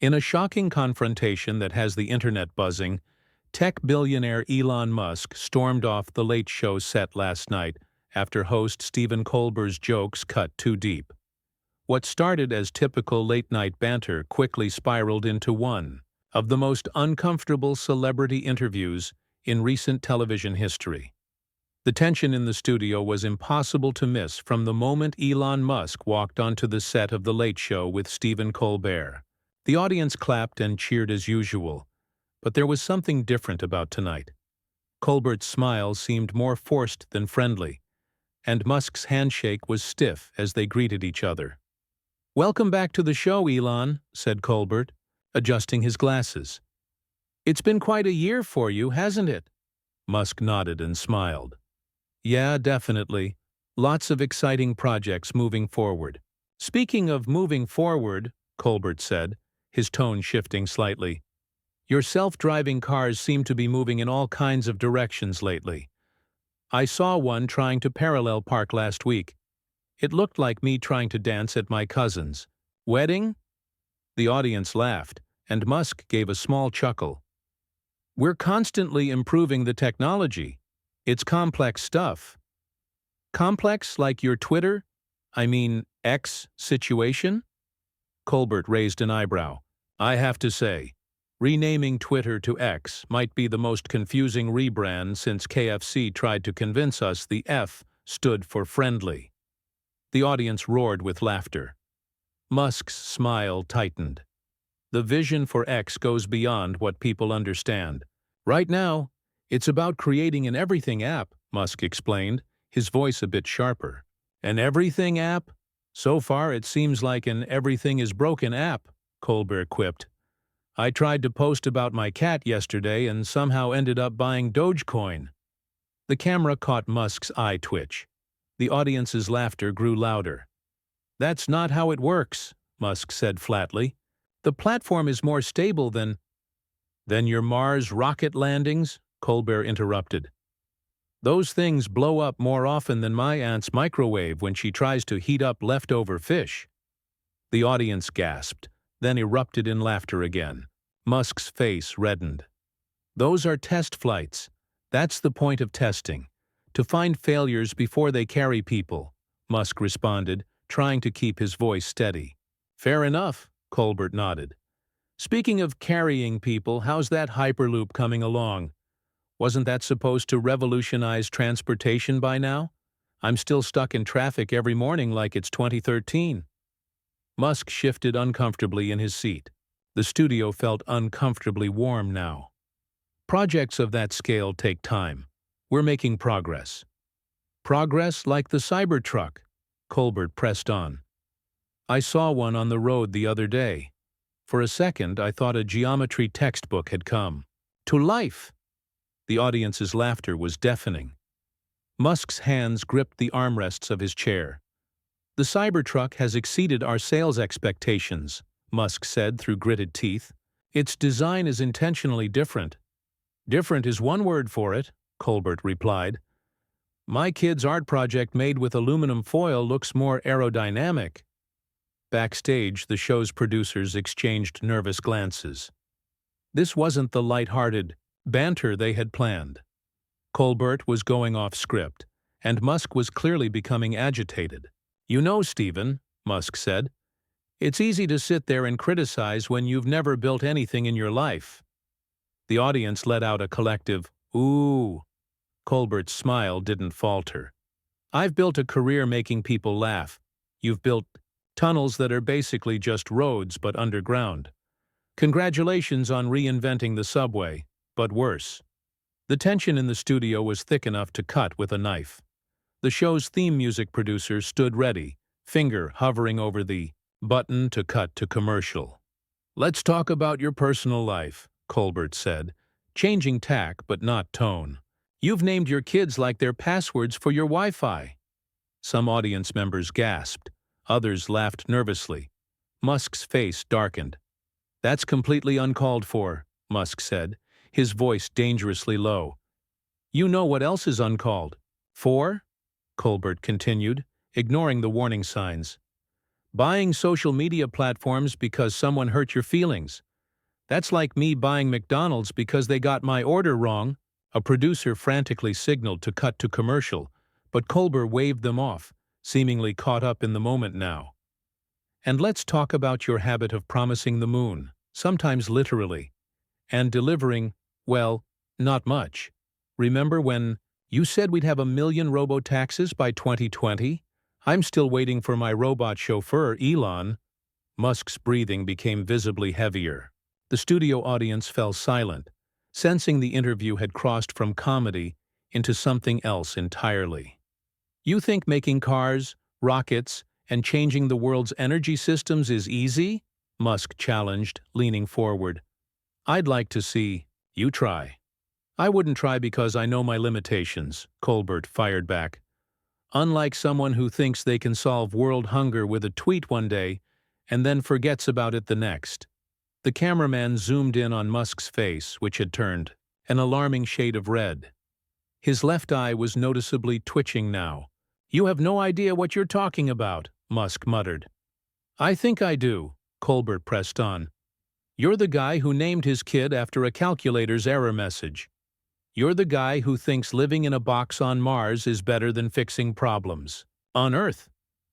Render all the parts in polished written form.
In a shocking confrontation that has the internet buzzing, tech billionaire Elon Musk stormed off the Late Show set last night after host Stephen Colbert's jokes cut too deep. What started as typical late-night banter quickly spiraled into one of the most uncomfortable celebrity interviews in recent television history. The tension in the studio was impossible to miss from the moment Elon Musk walked onto the set of The Late Show with Stephen Colbert. The audience clapped and cheered as usual, but there was something different about tonight. Colbert's smile seemed more forced than friendly, and Musk's handshake was stiff as they greeted each other. "Welcome back to the show, Elon," said Colbert, adjusting his glasses. "It's been quite a year for you, hasn't it?" Musk nodded and smiled. "Yeah, definitely. Lots of exciting projects moving forward." "Speaking of moving forward," Colbert said, his tone shifting slightly, "your self-driving cars seem to be moving in all kinds of directions lately. I saw one trying to parallel park last week. It looked like me trying to dance at my cousin's wedding." The audience laughed, and Musk gave a small chuckle. "We're constantly improving the technology. It's complex stuff." "Complex like your X situation?" Colbert raised an eyebrow. "I have to say, renaming Twitter to X might be the most confusing rebrand since KFC tried to convince us the F stood for friendly." The audience roared with laughter. Musk's smile tightened. "The vision for X goes beyond what people understand. Right now, it's about creating an everything app," Musk explained, his voice a bit sharper. "An everything app? So far it seems like an everything is broken app," Colbert quipped. "I tried to post about my cat yesterday and somehow ended up buying Dogecoin." The camera caught Musk's eye twitch. The audience's laughter grew louder. "That's not how it works," Musk said flatly. "The platform is more stable than—" "Than your Mars rocket landings?" Colbert interrupted. "Those things blow up more often than my aunt's microwave when she tries to heat up leftover fish." The audience gasped, then erupted in laughter again. Musk's face reddened. "Those are test flights. That's the point of testing. To find failures before they carry people," Musk responded, trying to keep his voice steady. "Fair enough," Colbert nodded. "Speaking of carrying people, how's that Hyperloop coming along? Wasn't that supposed to revolutionize transportation by now? I'm still stuck in traffic every morning like it's 2013. Musk shifted uncomfortably in his seat. The studio felt uncomfortably warm now. "Projects of that scale take time. We're making progress." "Progress like the Cybertruck?" Colbert pressed on. "I saw one on the road the other day. For a second, I thought a geometry textbook had come to life." The audience's laughter was deafening. Musk's hands gripped the armrests of his chair. "The Cybertruck has exceeded our sales expectations," Musk said through gritted teeth. "Its design is intentionally different." "Different is one word for it," Colbert replied. "My kid's art project made with aluminum foil looks more aerodynamic." Backstage, the show's producers exchanged nervous glances. This wasn't the light-hearted banter they had planned. Colbert was going off script, and Musk was clearly becoming agitated. "You know, Stephen," Musk said, "it's easy to sit there and criticize when you've never built anything in your life." The audience let out a collective, "Ooh." Colbert's smile didn't falter. "I've built a career making people laugh. You've built tunnels that are basically just roads but underground. Congratulations on reinventing the subway, but worse." The tension in the studio was thick enough to cut with a knife. The show's theme music producer stood ready, finger hovering over the button to cut to commercial. "Let's talk about your personal life," Colbert said, changing tack but not tone. "You've named your kids like their passwords for your Wi-Fi." Some audience members gasped. Others laughed nervously. Musk's face darkened. "That's completely uncalled for," Musk said, his voice dangerously low. "You know what else is uncalled for?" Colbert continued, ignoring the warning signs. Buying social media platforms because someone hurt your feelings. That's like me buying McDonald's because they got my order wrong. A producer frantically signaled to cut to commercial, but Colbert waved them off, seemingly caught up in the moment now. And let's talk about your habit of promising the moon, sometimes literally, and delivering, well, not much. Remember when you said we'd have 1 million robo-taxis by 2020? I'm still waiting for my robot chauffeur, Elon. Musk's breathing became visibly heavier. The studio audience fell silent, sensing the interview had crossed from comedy into something else entirely. You think making cars, rockets, and changing the world's energy systems is easy? Musk challenged, leaning forward. I'd like to see you try. I wouldn't try because I know my limitations, Colbert fired back. Unlike someone who thinks they can solve world hunger with a tweet one day and then forgets about it the next. The cameraman zoomed in on Musk's face, which had turned an alarming shade of red. His left eye was noticeably twitching now. You have no idea what you're talking about, Musk muttered. I think I do, Colbert pressed on. You're the guy who named his kid after a calculator's error message. You're the guy who thinks living in a box on Mars is better than fixing problems on Earth.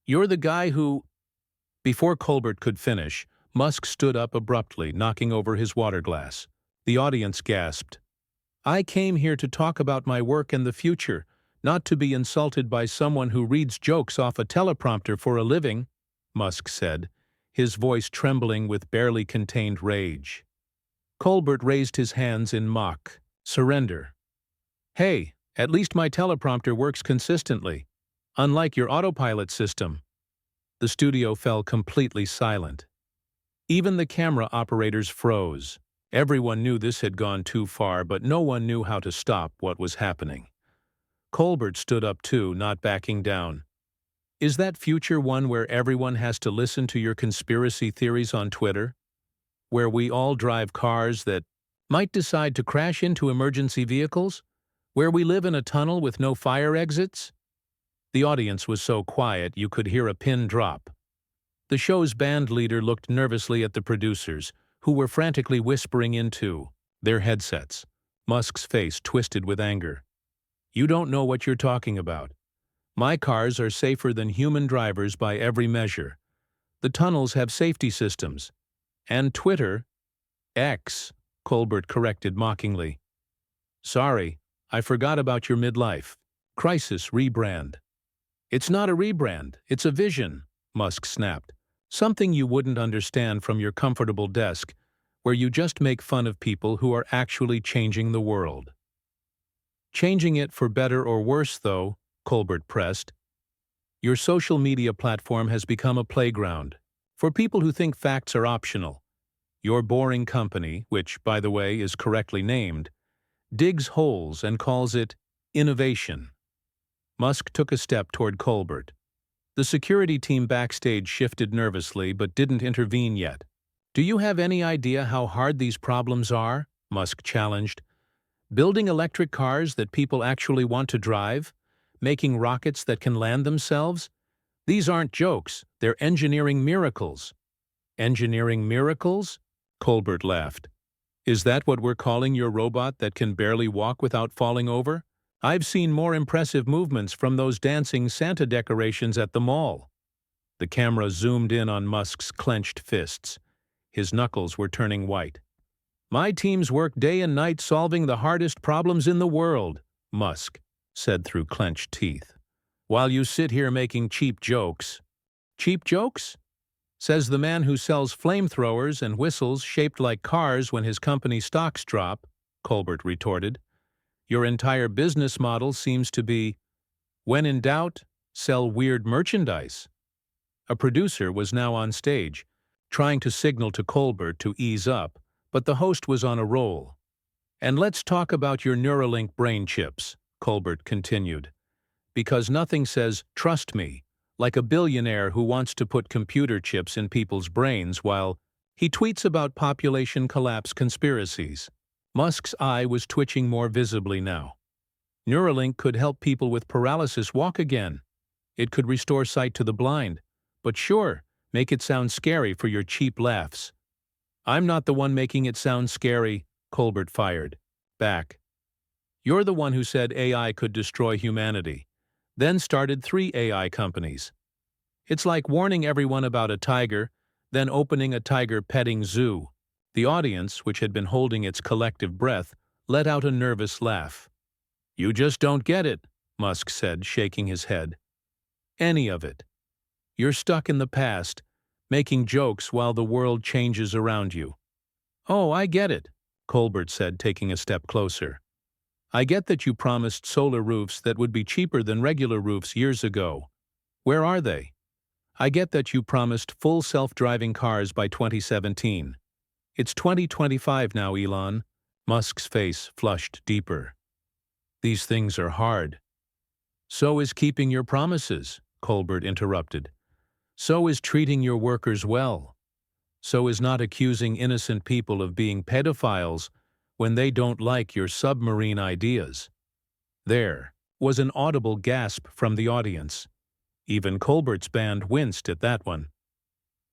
You're the guy who... Before Colbert could finish, Musk stood up abruptly, knocking over his water glass. The audience gasped. I came here to talk about my work and the future, not to be insulted by someone who reads jokes off a teleprompter for a living, Musk said, his voice trembling with barely contained rage. Colbert raised his hands in mock surrender. Hey, at least my teleprompter works consistently, unlike your autopilot system. The studio fell completely silent. Even the camera operators froze. Everyone knew this had gone too far, but no one knew how to stop what was happening. Colbert stood up too, not backing down. Is that future one where everyone has to listen to your conspiracy theories on Twitter? Where we all drive cars that might decide to crash into emergency vehicles? Where we live in a tunnel with no fire exits? The audience was so quiet you could hear a pin drop. The show's band leader looked nervously at the producers, who were frantically whispering into their headsets. Musk's face twisted with anger. You don't know what you're talking about. My cars are safer than human drivers by every measure. The tunnels have safety systems. And Twitter, X, Colbert corrected mockingly. Sorry, I forgot about your midlife crisis rebrand. It's not a rebrand, it's a vision, Musk snapped. Something you wouldn't understand from your comfortable desk, where you just make fun of people who are actually changing the world. Changing it for better or worse, though, Colbert pressed. Your social media platform has become a playground for people who think facts are optional. Your boring company, which, by the way, is correctly named, digs holes and calls it innovation. Musk took a step toward Colbert. The security team backstage shifted nervously but didn't intervene yet. Do you have any idea how hard these problems are? Musk challenged. Building electric cars that people actually want to drive? Making rockets that can land themselves? These aren't jokes, they're engineering miracles. Engineering miracles? Colbert laughed. Is that what we're calling your robot that can barely walk without falling over? I've seen more impressive movements from those dancing Santa decorations at the mall. The camera zoomed in on Musk's clenched fists. His knuckles were turning white. My teams work day and night solving the hardest problems in the world, Musk said through clenched teeth. While you sit here making cheap jokes. Cheap jokes? Says the man who sells flamethrowers and whistles shaped like cars when his company stocks drop, Colbert retorted. Your entire business model seems to be, when in doubt, sell weird merchandise. A producer was now on stage, trying to signal to Colbert to ease up, but the host was on a roll. And let's talk about your Neuralink brain chips, Colbert continued. Because nothing says, trust me, like a billionaire who wants to put computer chips in people's brains while he tweets about population collapse conspiracies. Musk's eye was twitching more visibly now. Neuralink could help people with paralysis walk again. It could restore sight to the blind. But sure, Make it sound scary for your cheap laughs. I'm not the one making it sound scary, Colbert fired back. You're the one who said AI could destroy humanity, then started 3 AI companies. It's like warning everyone about a tiger, then opening a tiger petting zoo. The audience, which had been holding its collective breath, let out a nervous laugh. You just don't get it, Musk said, shaking his head. Any of it. You're stuck in the past, making jokes while the world changes around you. Oh, I get it, Colbert said, taking a step closer. I get that you promised solar roofs that would be cheaper than regular roofs years ago. Where are they? I get that you promised full self-driving cars by 2017. It's 2025 now, Elon. Musk's face flushed deeper. These things are hard. So is keeping your promises, Colbert interrupted. So is treating your workers well. So is not accusing innocent people of being pedophiles when they don't like your submarine ideas. There was an audible gasp from the audience. Even Colbert's band winced at that one.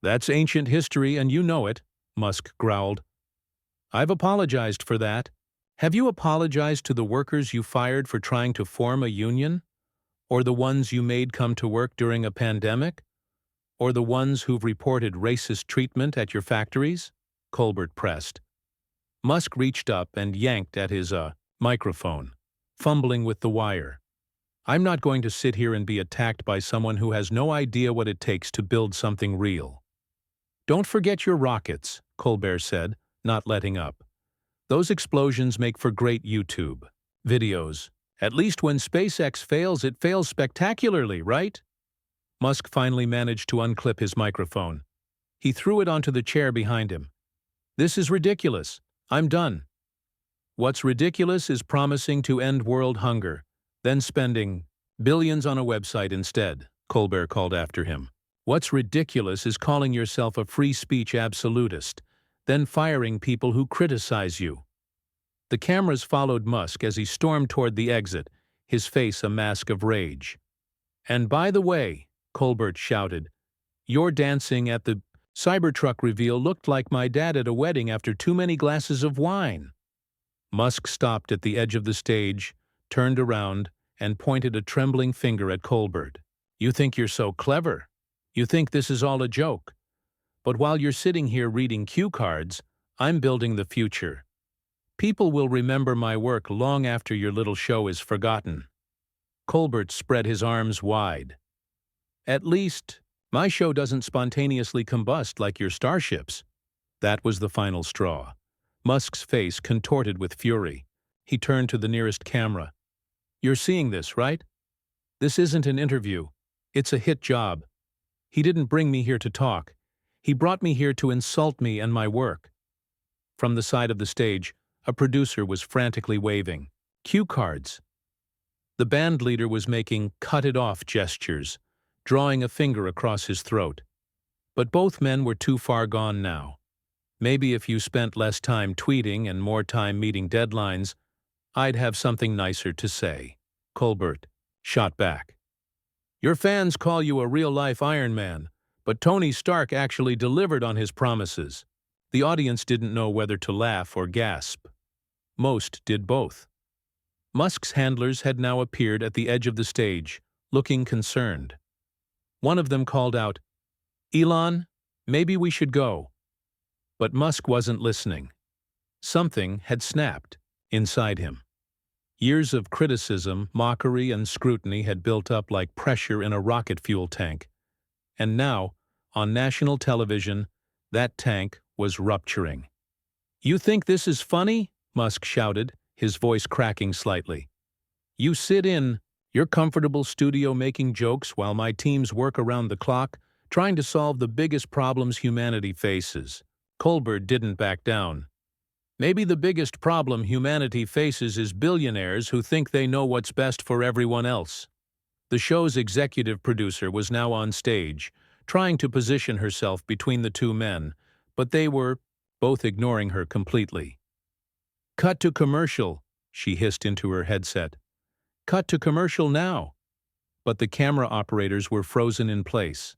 That's ancient history and you know it, Musk growled. I've apologized for that. Have you apologized to the workers you fired for trying to form a union? Or the ones you made come to work during a pandemic? Or the ones who've reported racist treatment at your factories? Colbert pressed. Musk reached up and yanked at his microphone, fumbling with the wire. I'm not going to sit here and be attacked by someone who has no idea what it takes to build something real. Don't forget your rockets, Colbert said, not letting up. Those explosions make for great YouTube videos. At least when SpaceX fails, it fails spectacularly, right? Musk finally managed to unclip his microphone. He threw it onto the chair behind him. This is ridiculous. I'm done. What's ridiculous is promising to end world hunger, then spending billions on a website instead, Colbert called after him. What's ridiculous is calling yourself a free speech absolutist, then firing people who criticize you. The cameras followed Musk as he stormed toward the exit, his face a mask of rage. And by the way, Colbert shouted, your dancing at the Cybertruck reveal looked like my dad at a wedding after too many glasses of wine. Musk stopped at the edge of the stage, turned around, and pointed a trembling finger at Colbert. You think you're so clever. You think this is all a joke. But while you're sitting here reading cue cards, I'm building the future. People will remember my work long after your little show is forgotten. Colbert spread his arms wide. At least, my show doesn't spontaneously combust like your starships. That was the final straw. Musk's face contorted with fury. He turned to the nearest camera. You're seeing this, right? This isn't an interview. It's a hit job. He didn't bring me here to talk. He brought me here to insult me and my work. From the side of the stage, a producer was frantically waving cue cards. The band leader was making cut-it-off gestures, drawing a finger across his throat. But both men were too far gone now. Maybe if you spent less time tweeting and more time meeting deadlines, I'd have something nicer to say. Colbert shot back. Your fans call you a real-life Iron Man, but Tony Stark actually delivered on his promises. The audience didn't know whether to laugh or gasp. Most did both. Musk's handlers had now appeared at the edge of the stage, looking concerned. One of them called out, Elon, maybe we should go. But Musk wasn't listening. Something had snapped inside him. Years of criticism, mockery, and scrutiny had built up like pressure in a rocket fuel tank. And now, on national television, that tank was rupturing. You think this is funny? Musk shouted, his voice cracking slightly. You sit in your comfortable studio making jokes while my teams work around the clock, trying to solve the biggest problems humanity faces. Colbert didn't back down. Maybe the biggest problem humanity faces is billionaires who think they know what's best for everyone else. The show's executive producer was now on stage, trying to position herself between the two men, but they were both ignoring her completely. Cut to commercial, she hissed into her headset. Cut to commercial now. But the camera operators were frozen in place.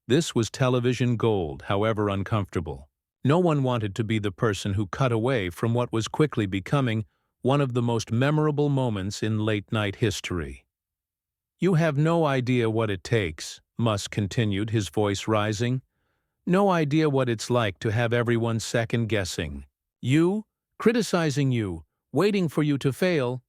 This was television gold, however uncomfortable. No one wanted to be the person who cut away from what was quickly becoming one of the most memorable moments in late-night history. "You have no idea what it takes," Musk continued, his voice rising. "No idea what it's like to have everyone second-guessing. You, criticizing you, waiting for you to fail."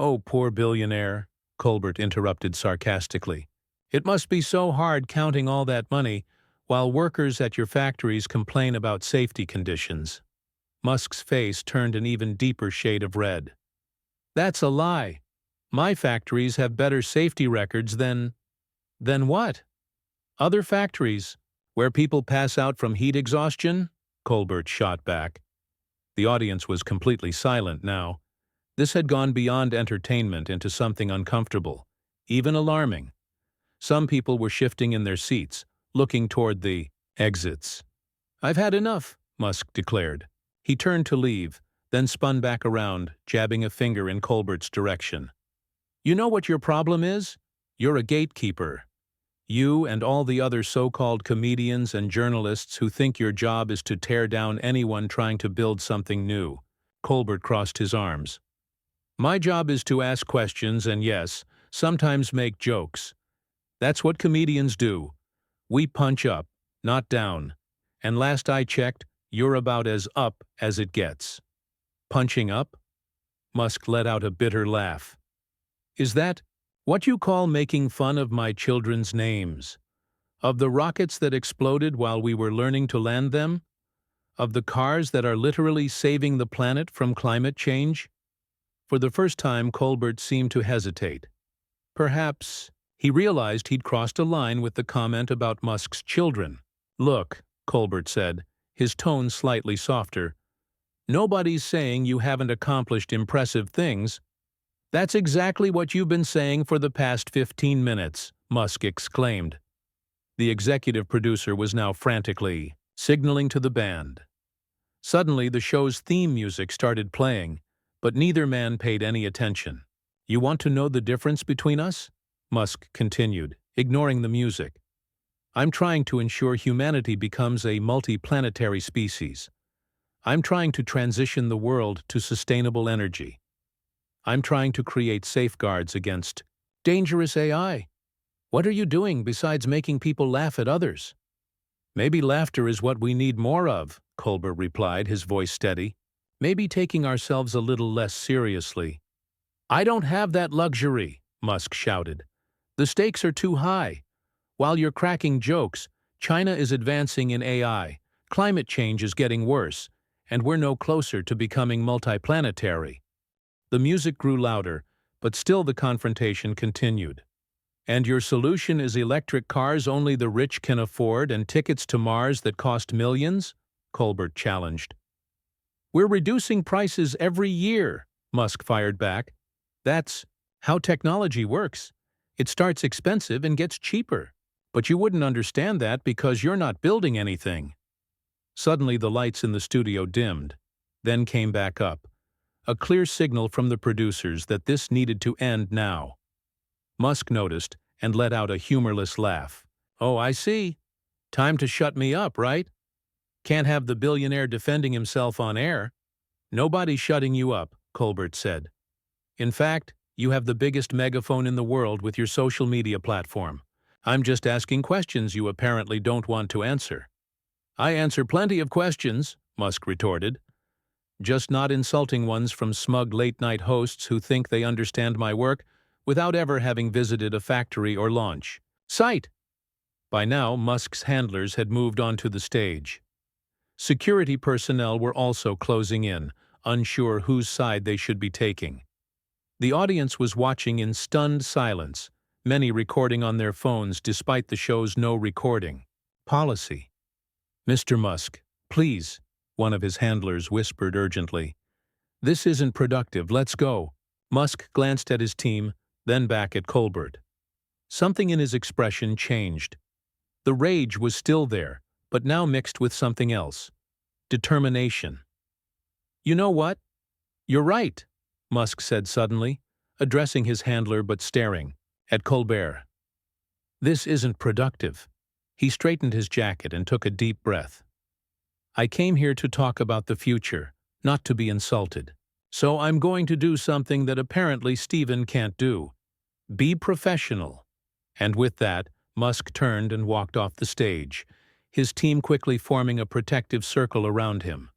"Oh, poor billionaire," Colbert interrupted sarcastically. "It must be so hard counting all that money while workers at your factories complain about safety conditions." Musk's face turned an even deeper shade of red. "That's a lie. My factories have better safety records than—" "Than what?" "Other factories, where people pass out from heat exhaustion," Colbert shot back. The audience was completely silent now. This had gone beyond entertainment into something uncomfortable, even alarming. Some people were shifting in their seats, looking toward the exits. "I've had enough," Musk declared. He turned to leave, then spun back around, jabbing a finger in Colbert's direction. "You know what your problem is? You're a gatekeeper. You and all the other so-called comedians and journalists who think your job is to tear down anyone trying to build something new." Colbert crossed his arms. "My job is to ask questions and, yes, sometimes make jokes. That's what comedians do. We punch up, not down. And last I checked, you're about as up as it gets." "Punching up?" Musk let out a bitter laugh. "Is that what you call making fun of my children's names? Of the rockets that exploded while we were learning to land them? Of the cars that are literally saving the planet from climate change?" For the first time, Colbert seemed to hesitate. Perhaps he realized he'd crossed a line with the comment about Musk's children. "Look," Colbert said, his tone slightly softer, "nobody's saying you haven't accomplished impressive things." "That's exactly what you've been saying for the past 15 minutes, Musk exclaimed. The executive producer was now frantically signaling to the band. Suddenly, the show's theme music started playing, but neither man paid any attention. "You want to know the difference between us?" Musk continued, ignoring the music. "I'm trying to ensure humanity becomes a multi-planetary species. I'm trying to transition the world to sustainable energy. I'm trying to create safeguards against dangerous AI. What are you doing besides making people laugh at others?" "Maybe laughter is what we need more of," Colbert replied, his voice steady. "Maybe taking ourselves a little less seriously." "I don't have that luxury," Musk shouted. "The stakes are too high. While you're cracking jokes, China is advancing in AI, climate change is getting worse, and we're no closer to becoming multiplanetary." The music grew louder, but still the confrontation continued. "And your solution is electric cars only the rich can afford and tickets to Mars that cost millions?" Colbert challenged. "We're reducing prices every year," Musk fired back. "That's how technology works. It starts expensive and gets cheaper. But you wouldn't understand that because you're not building anything." Suddenly the lights in the studio dimmed, then came back up. A clear signal from the producers that this needed to end now. Musk noticed and let out a humorless laugh. "Oh, I see. Time to shut me up, right? Can't have the billionaire defending himself on air." "Nobody's shutting you up," Colbert said. "In fact, you have the biggest megaphone in the world with your social media platform. I'm just asking questions you apparently don't want to answer." "I answer plenty of questions," Musk retorted. "Just not insulting ones from smug late-night hosts who think they understand my work without ever having visited a factory or launch site." By now, Musk's handlers had moved onto the stage. Security personnel were also closing in, unsure whose side they should be taking. The audience was watching in stunned silence, many recording on their phones despite the show's no recording policy. "Mr. Musk, please," one of his handlers whispered urgently. "This isn't productive, let's go." Musk glanced at his team, then back at Colbert. Something in his expression changed. The rage was still there, but now mixed with something else. Determination. "You know what? You're right," Musk said suddenly, addressing his handler but staring at Colbert. "This isn't productive. He straightened his jacket and took a deep breath. I came here to talk about the future, not to be insulted. So I'm going to do something that apparently Stephen can't do. Be professional. And with that, Musk turned and walked off the stage, his team quickly forming a protective circle around him.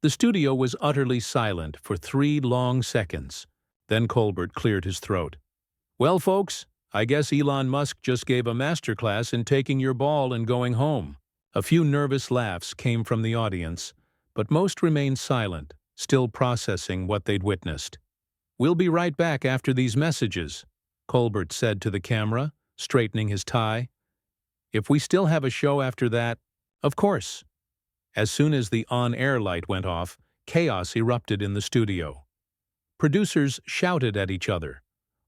The studio was utterly silent for 3 long seconds. Then Colbert cleared his throat. Well, folks, I guess Elon Musk just gave a masterclass in taking your ball and going home. A few nervous laughs came from the audience, but most remained silent, still processing what they'd witnessed. We'll be right back after these messages, Colbert said to the camera, straightening his tie. If we still have a show after that, of course. As soon as the on-air light went off, chaos erupted in the studio. Producers shouted at each other.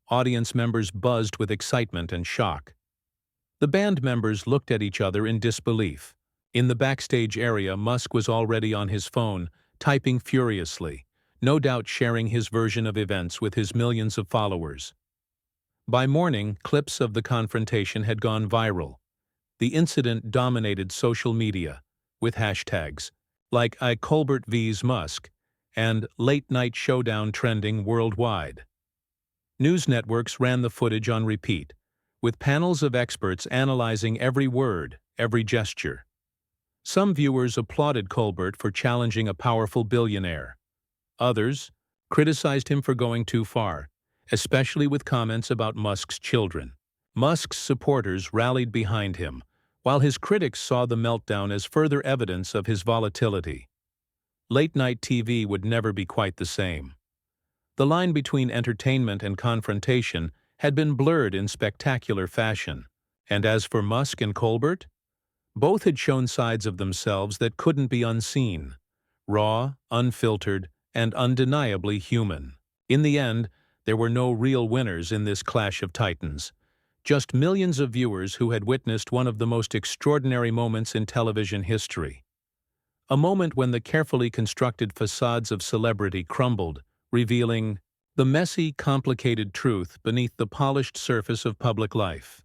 Audience members buzzed with excitement and shock. The band members looked at each other in disbelief. In the backstage area, Musk was already on his phone, typing furiously, no doubt sharing his version of events with his millions of followers. By morning, clips of the confrontation had gone viral. The incident dominated social media, with hashtags like I Colbert vs. Musk and Late Night Showdown trending worldwide. News networks ran the footage on repeat, with panels of experts analyzing every word, every gesture. Some viewers applauded Colbert for challenging a powerful billionaire. Others criticized him for going too far, especially with comments about Musk's children. Musk's supporters rallied behind him, while his critics saw the meltdown as further evidence of his volatility. Late-night TV would never be quite the same. The line between entertainment and confrontation had been blurred in spectacular fashion. And as for Musk and Colbert, both had shown sides of themselves that couldn't be unseen, raw, unfiltered, and undeniably human. In the end, there were no real winners in this clash of titans, just millions of viewers who had witnessed one of the most extraordinary moments in television history. A moment when the carefully constructed facades of celebrity crumbled, revealing the messy, complicated truth beneath the polished surface of public life.